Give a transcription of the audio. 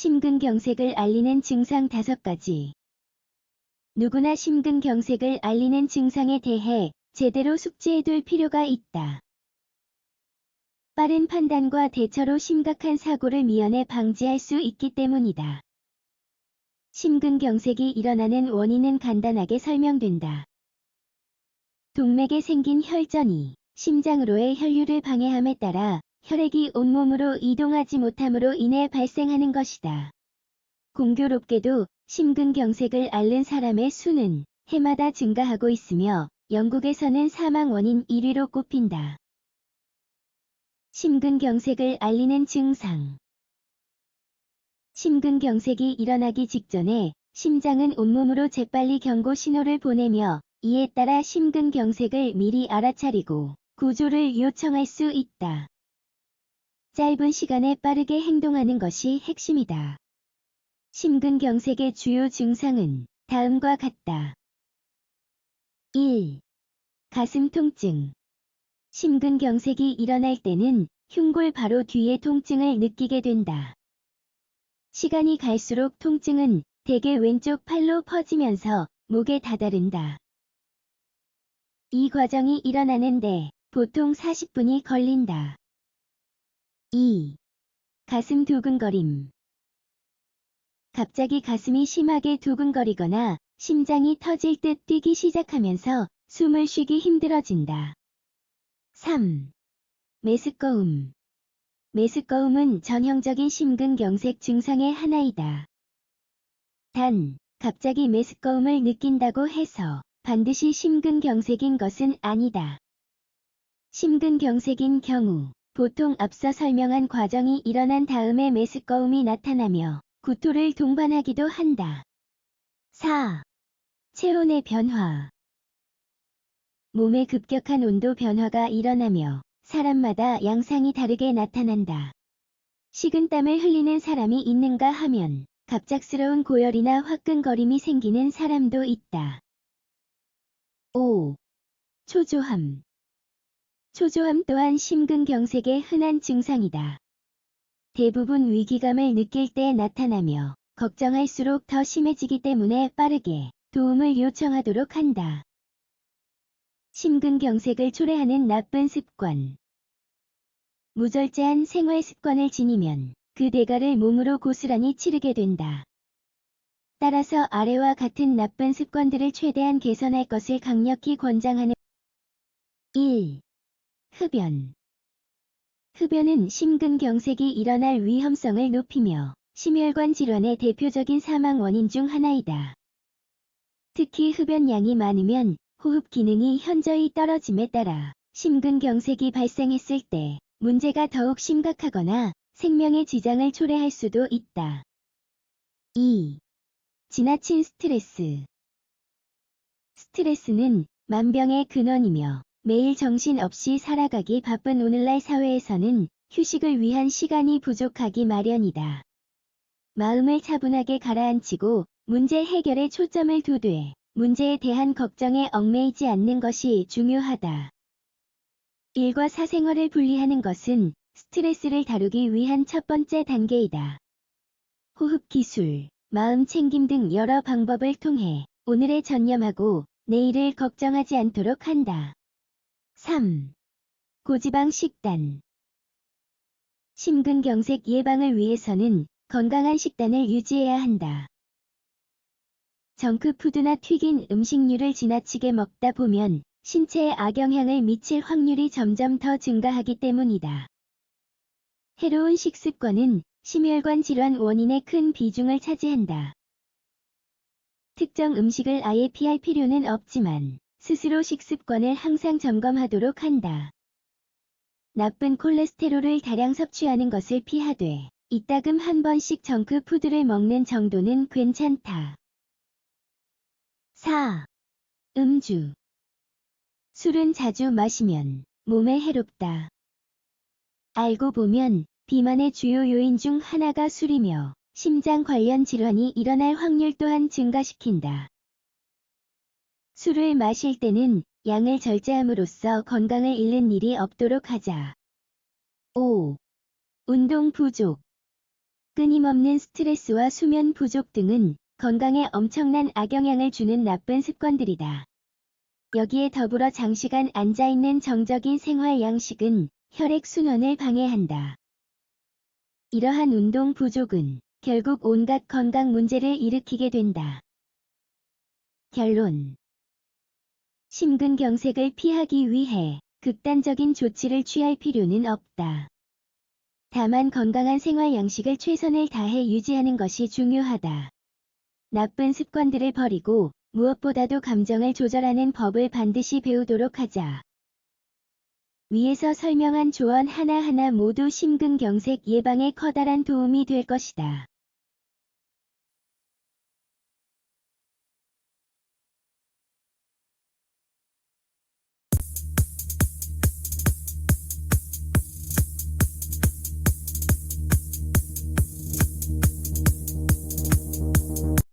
심근경색을 알리는 증상 5가지. 누구나 심근경색을 알리는 증상에 대해 제대로 숙지해둘 필요가 있다. 빠른 판단과 대처로 심각한 사고를 미연에 방지할 수 있기 때문이다. 심근경색이 일어나는 원인은 간단하게 설명된다. 동맥에 생긴 혈전이 심장으로의 혈류를 방해함에 따라 혈액이 온몸으로 이동하지 못함으로 인해 발생하는 것이다. 공교롭게도 심근경색을 앓는 사람의 수는 해마다 증가하고 있으며 영국에서는 사망 원인 1위로 꼽힌다. 심근경색을 알리는 증상. 심근경색이 일어나기 직전에 심장은 온몸으로 재빨리 경고 신호를 보내며 이에 따라 심근경색을 미리 알아차리고 구조를 요청할 수 있다. 짧은 시간에 빠르게 행동하는 것이 핵심이다. 심근경색의 주요 증상은 다음과 같다. 1. 가슴 통증. 심근경색이 일어날 때는 흉골 바로 뒤에 통증을 느끼게 된다. 시간이 갈수록 통증은 대개 왼쪽 팔로 퍼지면서 목에 다다른다. 이 과정이 일어나는데 보통 40분이 걸린다. 2. 가슴 두근거림. 갑자기 가슴이 심하게 두근거리거나 심장이 터질 듯 뛰기 시작하면서 숨을 쉬기 힘들어진다. 3. 메스꺼움. 메스꺼움은 전형적인 심근경색 증상의 하나이다. 단, 갑자기 메스꺼움을 느낀다고 해서 반드시 심근경색인 것은 아니다. 심근경색인 경우 보통 앞서 설명한 과정이 일어난 다음에 메스꺼움이 나타나며 구토를 동반하기도 한다. 4. 체온의 변화. 몸의 급격한 온도 변화가 일어나며 사람마다 양상이 다르게 나타난다. 식은땀을 흘리는 사람이 있는가 하면 갑작스러운 고열이나 화끈거림이 생기는 사람도 있다. 5. 초조함. 초조함 또한 심근경색의 흔한 증상이다. 대부분 위기감을 느낄 때 나타나며 걱정할수록 더 심해지기 때문에 빠르게 도움을 요청하도록 한다. 심근경색을 초래하는 나쁜 습관. 무절제한 생활 습관을 지니면 그 대가를 몸으로 고스란히 치르게 된다. 따라서 아래와 같은 나쁜 습관들을 최대한 개선할 것을 강력히 권장하는 1. 흡연. 흡연은 심근경색이 일어날 위험성을 높이며 심혈관 질환의 대표적인 사망 원인 중 하나이다. 특히 흡연량이 많으면 호흡 기능이 현저히 떨어짐에 따라 심근경색이 발생했을 때 문제가 더욱 심각하거나 생명에 지장을 초래할 수도 있다. 2. 지나친 스트레스. 스트레스는 만병의 근원이며 매일 정신없이 살아가기 바쁜 오늘날 사회에서는 휴식을 위한 시간이 부족하기 마련이다. 마음을 차분하게 가라앉히고 문제 해결에 초점을 두되 문제에 대한 걱정에 얽매이지 않는 것이 중요하다. 일과 사생활을 분리하는 것은 스트레스를 다루기 위한 첫 번째 단계이다. 호흡 기술, 마음 챙김 등 여러 방법을 통해 오늘에 전념하고 내일을 걱정하지 않도록 한다. 3. 고지방 식단. 심근경색 예방을 위해서는 건강한 식단을 유지해야 한다. 정크푸드나 튀긴 음식류를 지나치게 먹다 보면 신체에 악영향을 미칠 확률이 점점 더 증가하기 때문이다. 해로운 식습관은 심혈관 질환 원인에 큰 비중을 차지한다. 특정 음식을 아예 피할 필요는 없지만 스스로 식습관을 항상 점검하도록 한다. 나쁜 콜레스테롤을 다량 섭취하는 것을 피하되 이따금 한 번씩 정크푸드를 먹는 정도는 괜찮다. 4. 음주. 술은 자주 마시면 몸에 해롭다. 알고 보면 비만의 주요 요인 중 하나가 술이며 심장 관련 질환이 일어날 확률 또한 증가시킨다. 술을 마실 때는 양을 절제함으로써 건강을 잃는 일이 없도록 하자. 5. 운동 부족. 끊임없는 스트레스와 수면 부족 등은 건강에 엄청난 악영향을 주는 나쁜 습관들이다. 여기에 더불어 장시간 앉아있는 정적인 생활 양식은 혈액순환을 방해한다. 이러한 운동 부족은 결국 온갖 건강 문제를 일으키게 된다. 결론. 심근경색을 피하기 위해 극단적인 조치를 취할 필요는 없다. 다만 건강한 생활 양식을 최선을 다해 유지하는 것이 중요하다. 나쁜 습관들을 버리고 무엇보다도 감정을 조절하는 법을 반드시 배우도록 하자. 위에서 설명한 조언 하나하나 모두 심근경색 예방에 커다란 도움이 될 것이다.